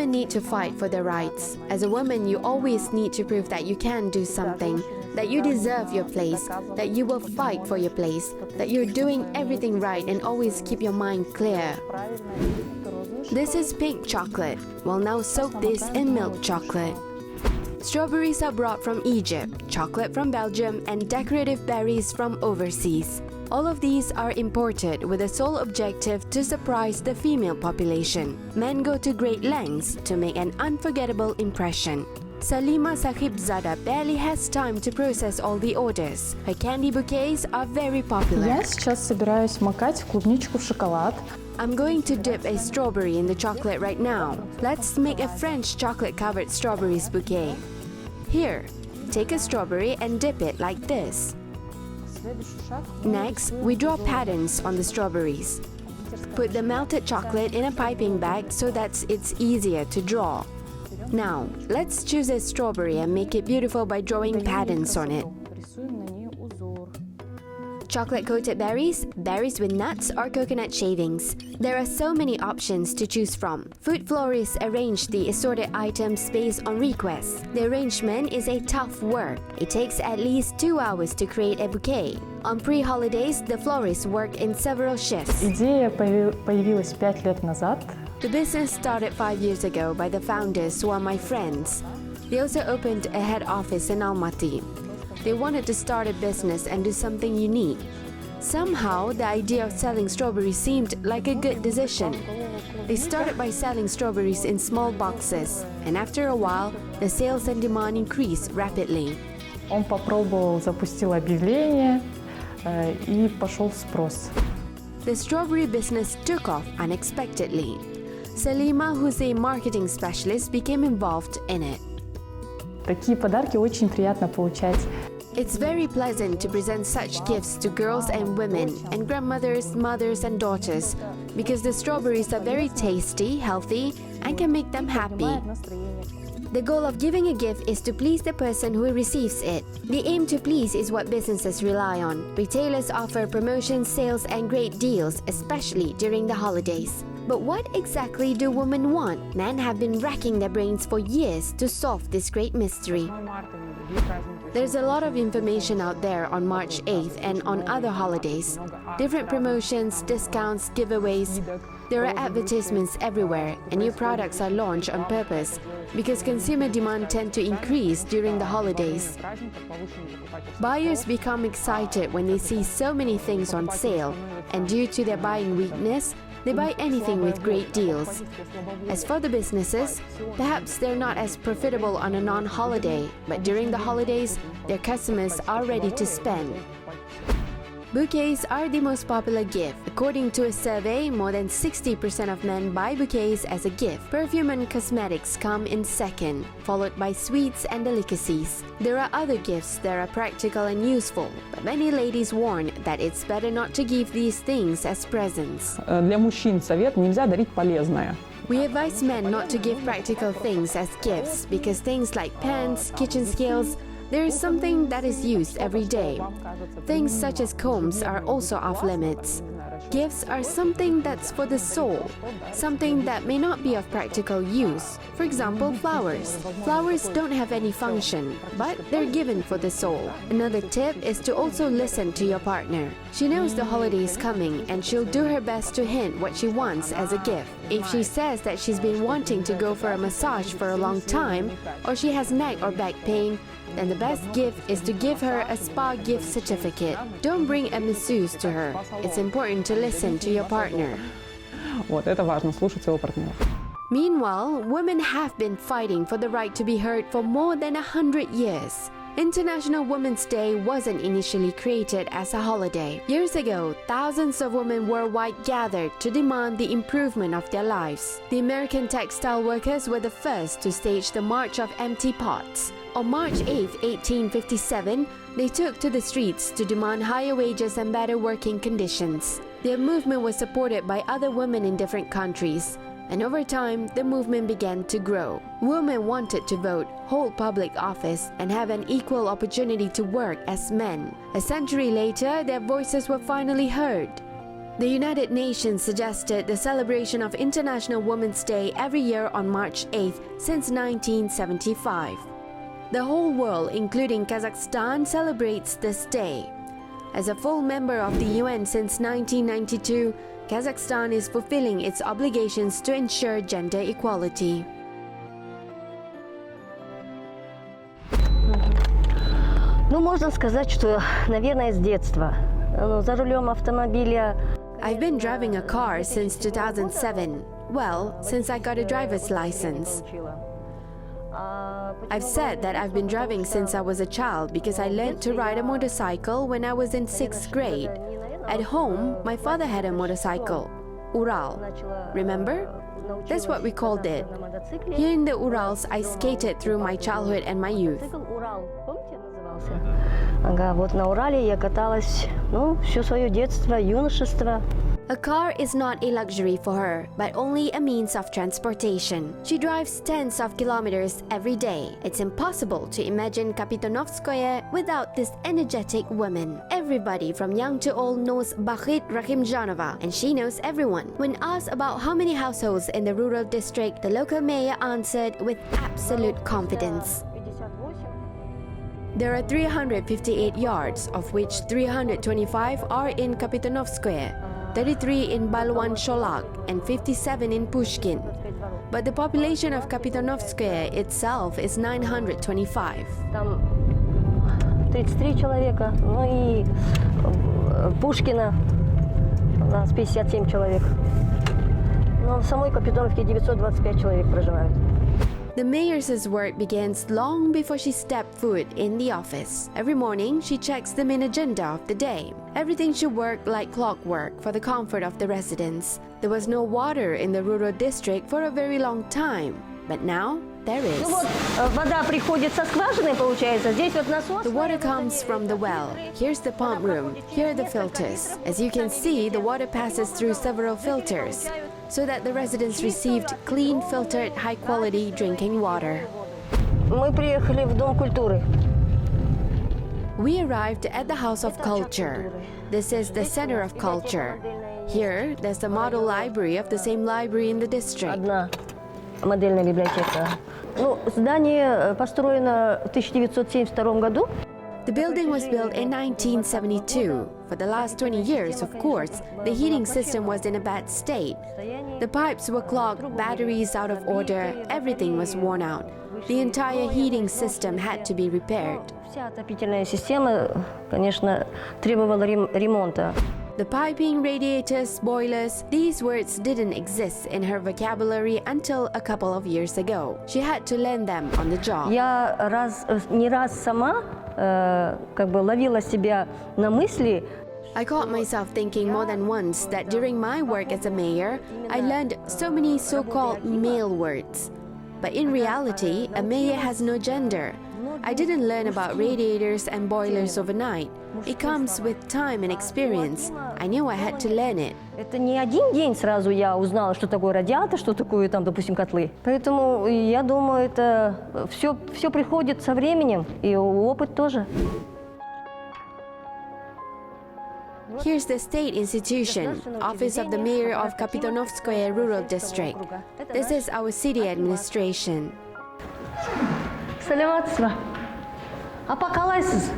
women need to fight for their rights. As a woman, you always need to prove that you can do something, that you deserve your place, that you will fight for your place, that you're doing everything right and always keep your mind clear. This is pink chocolate. We'll now soak this in milk chocolate. Strawberries are brought from Egypt, chocolate from Belgium, and decorative berries from overseas. All of these are imported with the sole objective to surprise the female population. Men go to great lengths to make an unforgettable impression. Salima Sahibzada barely has time to process all the orders. Her candy bouquets are very popular. Я сейчас собираюсь макать клубничку в шоколад. I'm going to dip a strawberry in the chocolate right now. Let's make a French chocolate-covered strawberries bouquet. Here, take a strawberry and dip it like this. Next, we draw patterns on the strawberries. Put the melted chocolate in a piping bag so that it's easier to draw. Now, let's choose a strawberry and make it beautiful by drawing patterns on it. Chocolate-coated berries, berries with nuts or coconut shavings. There are so many options to choose from. Food florists arrange the assorted items based on requests. The arrangement is a tough work. It takes at least 2 hours to create a bouquet. On pre-holidays, the florists work in several shifts. Идея появилась 5 лет назад. The business started 5 years ago by the founders who are my friends. They also opened a head office in Almaty. They wanted to start a business and do something unique. Somehow, the idea of selling strawberries seemed like a good decision. They started by selling strawberries in small boxes, and after a while, the sales and demand increased rapidly. Он попробовал, запустил объявление, и пошел спрос. The strawberry business took off unexpectedly. Salima, who's a marketing specialist, became involved in it. Такие подарки очень приятно получать. It's very pleasant to present such gifts to girls and women, and grandmothers, mothers and daughters, because the strawberries are very tasty, healthy, and can make them happy. The goal of giving a gift is to please the person who receives it. The aim to please is what businesses rely on. Retailers offer promotions, sales, and great deals, especially during the holidays. But what exactly do women want? Men have been racking their brains for years to solve this great mystery. There's a lot of information out there on March 8th and on other holidays. Different promotions, discounts, giveaways. There are advertisements everywhere, and new products are launched on purpose because consumer demand tends to increase during the holidays. Buyers become excited when they see so many things on sale, and due to their buying weakness, they buy anything with great deals. As for the businesses, perhaps they're not as profitable on a non-holiday, but during the holidays, their customers are ready to spend. Bouquets are the most popular gift. According to a survey, more than 60% of men buy bouquets as a gift. Perfume and cosmetics come in second, followed by sweets and delicacies. There are other gifts that are practical and useful, but many ladies warn that it's better not to give these things as presents. Для мужчин совет: нельзя дарить полезное. We advise men not to give practical things as gifts because things like pans, kitchen scales, there is something that is used every day. Things such as combs are also off limits. Gifts are something that's for the soul, something that may not be of practical use. For example, flowers. Flowers don't have any function, but they're given for the soul. Another tip is to also listen to your partner. She knows the holiday is coming and she'll do her best to hint what she wants as a gift. If she says that she's been wanting to go for a massage for a long time, or she has neck or back pain, then the best gift is to give her a spa gift certificate. Don't bring a masseuse to her. It's important to listen to your partner. Вот это важно, слушать своего партнера. Meanwhile, women have been fighting for the right to be heard for more than 100 years. International Women's Day wasn't initially created as a holiday. Years ago, thousands of women worldwide gathered to demand the improvement of their lives. The American textile workers were the first to stage the March of Empty Pots. On March 8, 1857, they took to the streets to demand higher wages and better working conditions. Their movement was supported by other women in different countries, and over time, the movement began to grow. Women wanted to vote, hold public office, and have an equal opportunity to work as men. A century later, their voices were finally heard. The United Nations suggested the celebration of International Women's Day every year on March 8th since 1975. The whole world, including Kazakhstan, celebrates this day. As a full member of the UN since 1992, Kazakhstan is fulfilling its obligations to ensure gender equality. Ну, можно сказать, что, наверное, с детства. За рулем автомобиля. I've been driving a car since 2007. Well, since I got a driver's license. I've said that I've been driving since I was a child because I learned to ride a motorcycle when I was in 6th grade. At home, my father had a motorcycle, Ural. Remember? That's what we called it. Here in the Urals, I skated through my childhood and my youth. Ага, вот на Урале я каталась, все свое детство, юношество. A car is not a luxury for her, but only a means of transportation. She drives tens of kilometers every day. It's impossible to imagine Kapitonovskoye without this energetic woman. Everybody from young to old knows Bakhit Rahimjanova, and she knows everyone. When asked about how many households in the rural district, the local mayor answered with absolute confidence. There are 358 yards, of which 325 are in Kapitonovskoye, 33 in Balwan Sholak, and 57 in Pushkin. But the population of Kapitonovskoye itself is 925. Там 33 человека, и Пушкина у нас 57 человек. Но в самой Капитоновке 925 человек проживают. The mayor's work begins long before she stepped foot in the office. Every morning, she checks the main agenda of the day. Everything should work like clockwork for the comfort of the residents. There was no water in the rural district for a very long time, but now there is. Вода приходит со скважины, получается. Здесь вот насос. The water comes from the well. Here's the pump room. Here are the filters. As you can see, the water passes through several filters, so that the residents received clean, filtered, high-quality drinking water. Мы приехали в Дом культуры. We arrived at the House of Culture. This is the center of culture. Here, there's the model library of the same library in the district. Одна модельная библиотека. Здание построено в 1972 году. The building was built in 1972. For the last 20 years, of course, the heating system was in a bad state. The pipes were clogged, batteries out of order, everything was worn out. The entire heating system had to be repaired. Вся отопительная система, конечно, требовала ремонта. The piping, radiators, boilers, these words didn't exist in her vocabulary until a couple of years ago. She had to learn them on the job. Я не раз сама ловила себя на мысли. I caught myself thinking more than once that during my work as a mayor, I learned so many so-called male words. But in reality, a mayor has no gender. I didn't learn about radiators and boilers overnight. It comes with time and experience. I knew I had to learn it. Это не один день сразу я узнала, что такое радиатор, что такое там, допустим, котлы. Поэтому я думаю, это все приходит со временем, и опыт тоже. Here's the state institution, Office of the Mayor of Kapitonovskoye Rural District. This is our city administration. Саламатсыз. Апа, қалайсыз?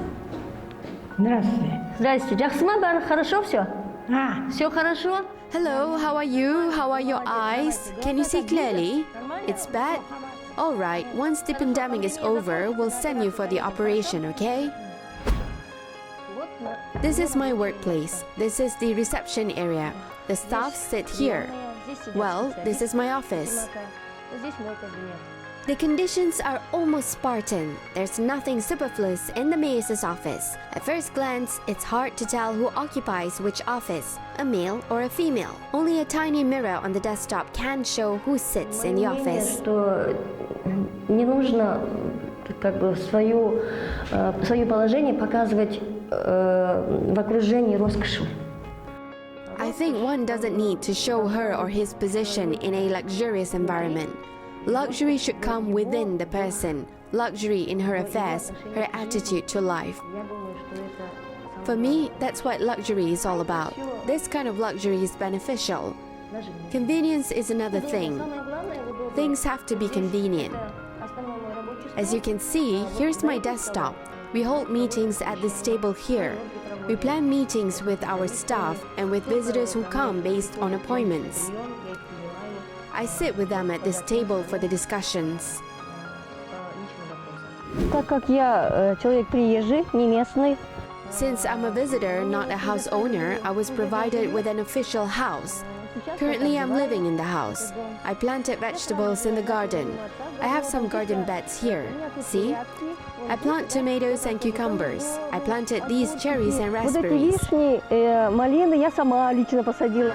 Здравствуйте. Здрасте. Жақсы ма, бәрі хорошо все? Все хорошо? Hello, how are you? How are your eyes? Can you see clearly? It's bad? All right, once the pandemic is over, we'll send you for the operation, okay? This is my workplace. This is the reception area. The staff sit here. Well, this is my office. The conditions are almost Spartan. There's nothing superfluous in the mayor's office. At first glance, it's hard to tell who occupies which office, a male or a female. Only a tiny mirror on the desktop can show who sits in the office. Не нужно свое положение показывать в окружении роскоши. I think one doesn't need to show her or his position in a luxurious environment. Luxury should come within the person. Luxury in her affairs, her attitude to life. For me, that's what luxury is all about. This kind of luxury is beneficial. Convenience is another thing. Things have to be convenient. As you can see, here's my desktop. We hold meetings at this table here. We plan meetings with our staff and with visitors who come based on appointments. I sit with them at this table for the discussions. Так как я человек приезжий, не местный, Since I'm a visitor, not a house owner, I was provided with an official house. Currently, I'm living in the house. I planted vegetables in the garden. I have some garden beds here. See? I plant tomatoes and cucumbers. I planted these cherries and вот эти raspberries. вишни, малины я сама лично посадила.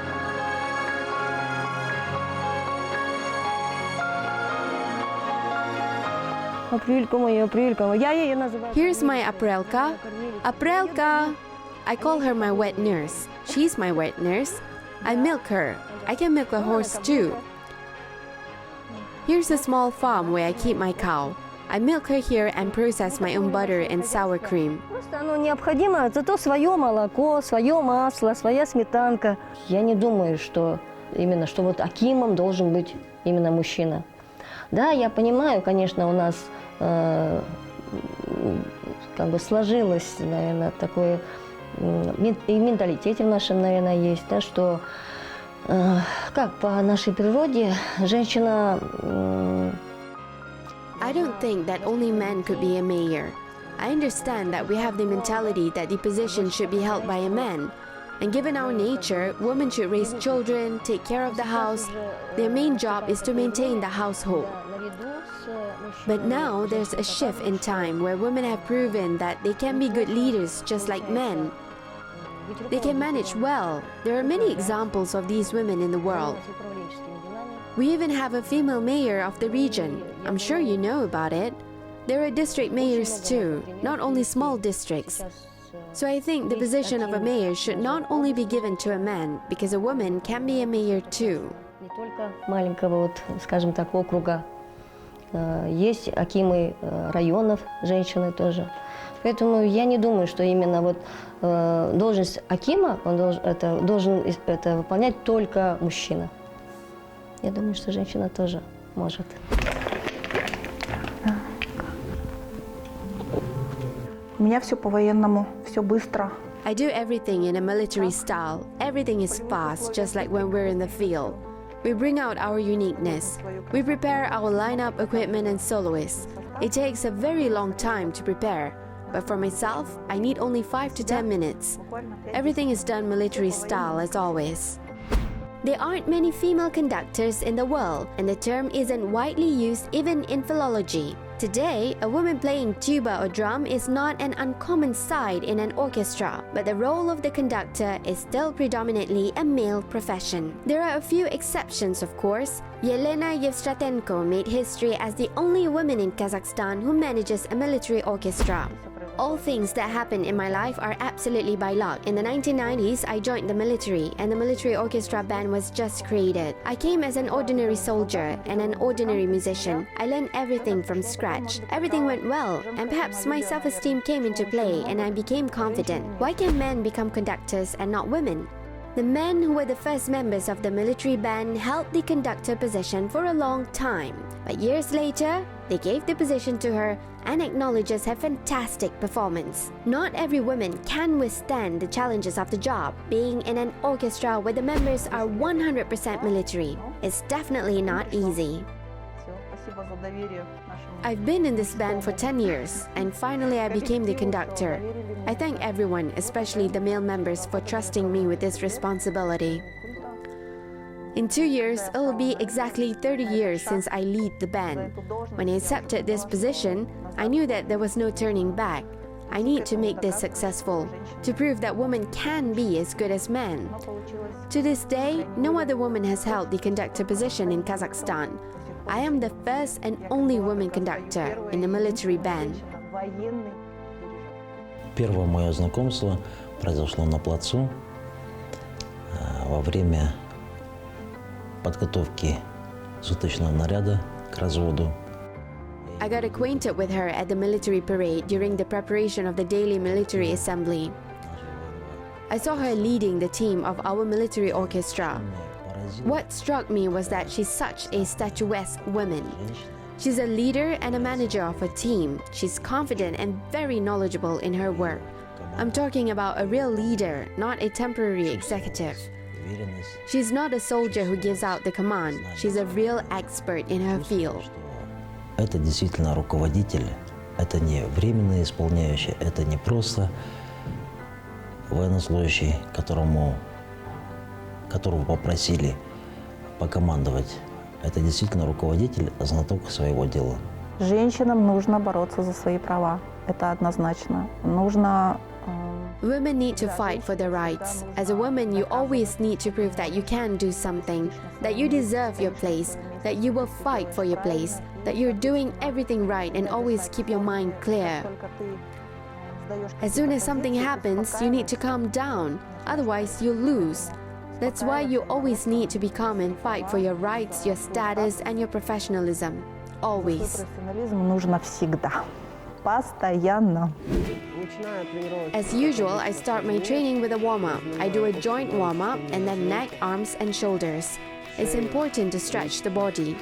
Апрелька моя, я ее называю. Here's my Aprelka. Aprelka! I call her my wet nurse. She's my wet nurse. I milk her. I can milk a horse too. Here's a small farm where I keep my cow. I milk her here and process my own butter and sour cream. Просто оно необходимо, зато свое молоко, свое масло, своя сметанка. Я не думаю, что именно, что вот акимом должен быть именно мужчина. Да, я понимаю, конечно, у нас как бы сложилось, наверное, такое и в менталитете в нашем, наверное, есть, да, что как по нашей природе женщина. I don't think that only men could be a mayor. I understand that we have the mentality that the position should be held by a man. And given our nature, women should raise children, take care of the house. Their main job is to maintain the household. But now there's a shift in time where women have proven that they can be good leaders just like men. They can manage well. There are many examples of these women in the world. We even have a female mayor of the region. I'm sure you know about it. There are district mayors too, not only small districts. So I think the position of a mayor should not only be given to a man, because a woman can be a mayor too. Не только маленького, вот, скажем так, округа. Есть акимы районов, женщины тоже. Поэтому я не думаю, что именно вот должность акима он должен это выполнять только мужчина. Я думаю, что женщина тоже может. У меня все по-военному, все быстро. I do everything in a military style. Everything is fast, just like when we're in the field. We bring out our uniqueness. We prepare our lineup, equipment, and soloists. It takes a very long time to prepare, but for myself, I need only 5 to 10 minutes. Everything is done military style as always. There aren't many female conductors in the world, and the term isn't widely used even in philology. Today, a woman playing tuba or drum is not an uncommon sight in an orchestra, but the role of the conductor is still predominantly a male profession. There are a few exceptions, of course. Yelena Yevstratenko made history as the only woman in Kazakhstan who manages a military orchestra. All things that happen in my life are absolutely by luck. In the 1990s, I joined the military, and the military orchestra band was just created. I came as an ordinary soldier and an ordinary musician. I learned everything from scratch. Everything went well, and perhaps my self-esteem came into play and I became confident. Why can men become conductors and not women? The men who were the first members of the military band held the conductor position for a long time. But years later, they gave the position to her and acknowledges her fantastic performance. Not every woman can withstand the challenges of the job. Being in an orchestra where the members are 100% military is definitely not easy. I've been in this band for 10 years, and finally I became the conductor. I thank everyone, especially the male members, for trusting me with this responsibility. In 2 years, it will be exactly 30 years since I lead the band. When I accepted this position, I knew that there was no turning back. I need to make this successful, to prove that women can be as good as men. To this day, no other woman has held the conductor position in Kazakhstan. I am the first and only woman conductor in a military band. Первое мое знакомство произошло на плацу во время подготовки суточного наряда к разводу. I got acquainted with her at the military parade during the preparation of the daily military assembly. I saw her leading the team of our military orchestra. What struck me was that she's such a statuesque woman. She's a leader and a manager of a team. She's confident and very knowledgeable in her work. I'm talking about a real leader, not a temporary executive. She's not a soldier who gives out the command. She's a real expert in her field. Это действительно руководитель, это не временно исполняющий, это не просто военнослужащий, которого попросили покомандовать. Это действительно руководитель, знаток своего дела. Женщинам нужно бороться за свои права. Это однозначно. Нужно... Women need to fight for their rights. As a woman, you always need to prove that you can do something, that you deserve your place, that you will fight for your place, that you're doing everything right and always keep your mind clear. As soon as something happens, you need to calm down, otherwise you'll lose. That's why you always need to be calm and fight for your rights, your status and your professionalism. Always. Профессионализм нужно всегда. Постоянно. As usual, I start my training with a warm-up. I do a joint warm-up and then neck, arms and shoulders. It's important to stretch the body.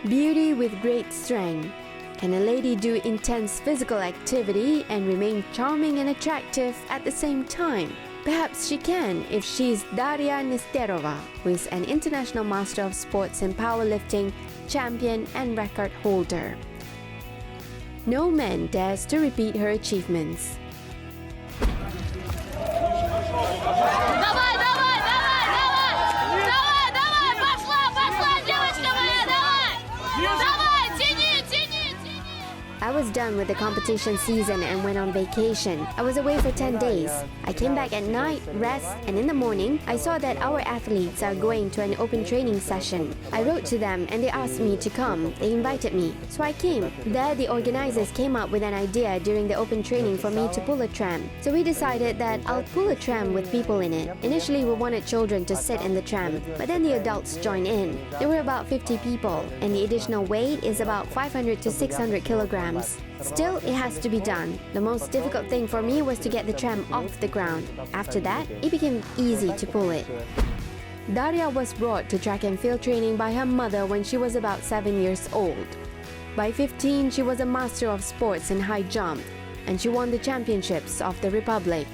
Beauty with great strength. Can a lady do intense physical activity and remain charming and attractive at the same time? Perhaps she can if she's Daria Nesterova, who is an international master of sports in powerlifting, champion and record holder. No man dares to repeat her achievements. I was done with the competition season and went on vacation. I was away for 10 days. I came back at night, rest, and in the morning, I saw that our athletes are going to an open training session. I wrote to them and they asked me to come. They invited me, so I came. There, the organizers came up with an idea during the open training for me to pull a tram. So we decided that I'll pull a tram with people in it. Initially, we wanted children to sit in the tram, but then the adults joined in. There were about 50 people, and the additional weight is about 500 to 600 kilograms. Still, it has to be done. The most difficult thing for me was to get the tram off the ground. After that, it became easy to pull it. Daria was brought to track and field training by her mother when she was about 7 years old. By 15, she was a master of sports in high jump, and she won the championships of the Republic.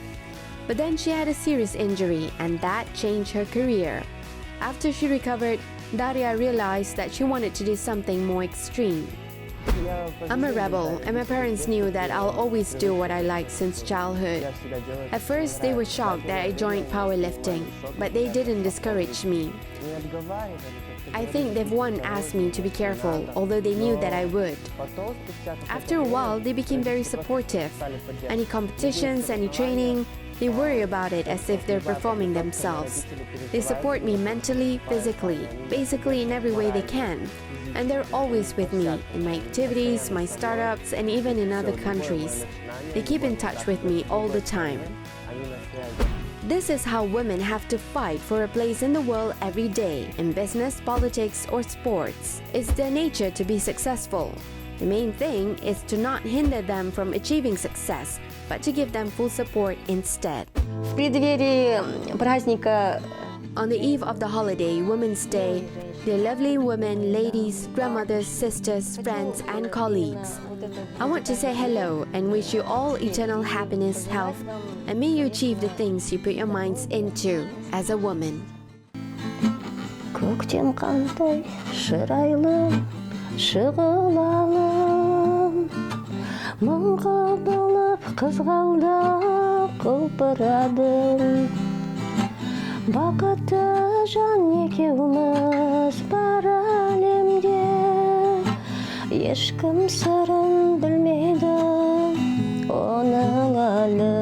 But then she had a serious injury, and that changed her career. After she recovered, Daria realized that she wanted to do something more extreme. I'm a rebel, and my parents knew that I'll always do what I like since childhood. At first, they were shocked that I joined powerlifting, but they didn't discourage me. I think they've once asked me to be careful, although they knew that I would. After a while, they became very supportive. Any competitions, any training, they worry about it as if they're performing themselves. They support me mentally, physically, basically in every way they can. And they're always with me in my activities, my startups, and even in other countries. They keep in touch with me all the time. This is how women have to fight for a place in the world every day, in business, politics, or sports. It's their nature to be successful. The main thing is to not hinder them from achieving success, but to give them full support instead. В преддверии праздника On the eve of the holiday, Women's Day, dear lovely women, ladies, grandmothers, sisters, friends, and colleagues, I want to say hello and wish you all eternal happiness, health, and may you achieve the things you put your minds into as a woman. көктем қандай шырайлы шұғылалы мұңға болып қызғалдақ құлпырады бақытты жан екеуміз бар әлемде ешкім сырын білмейді оның әлі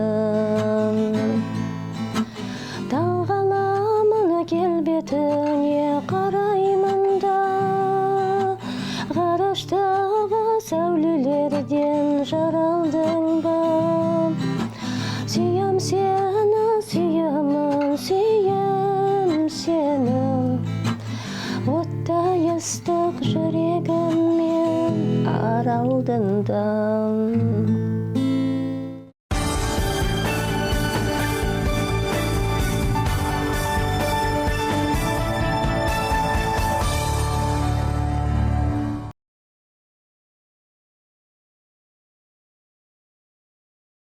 таңғаламын келбетіне қараймын да ғараштағы сәулелерден жаралдың ба сүйем сені сүйемін сүйем сені оттай ыстық жүрегіммен аралдың да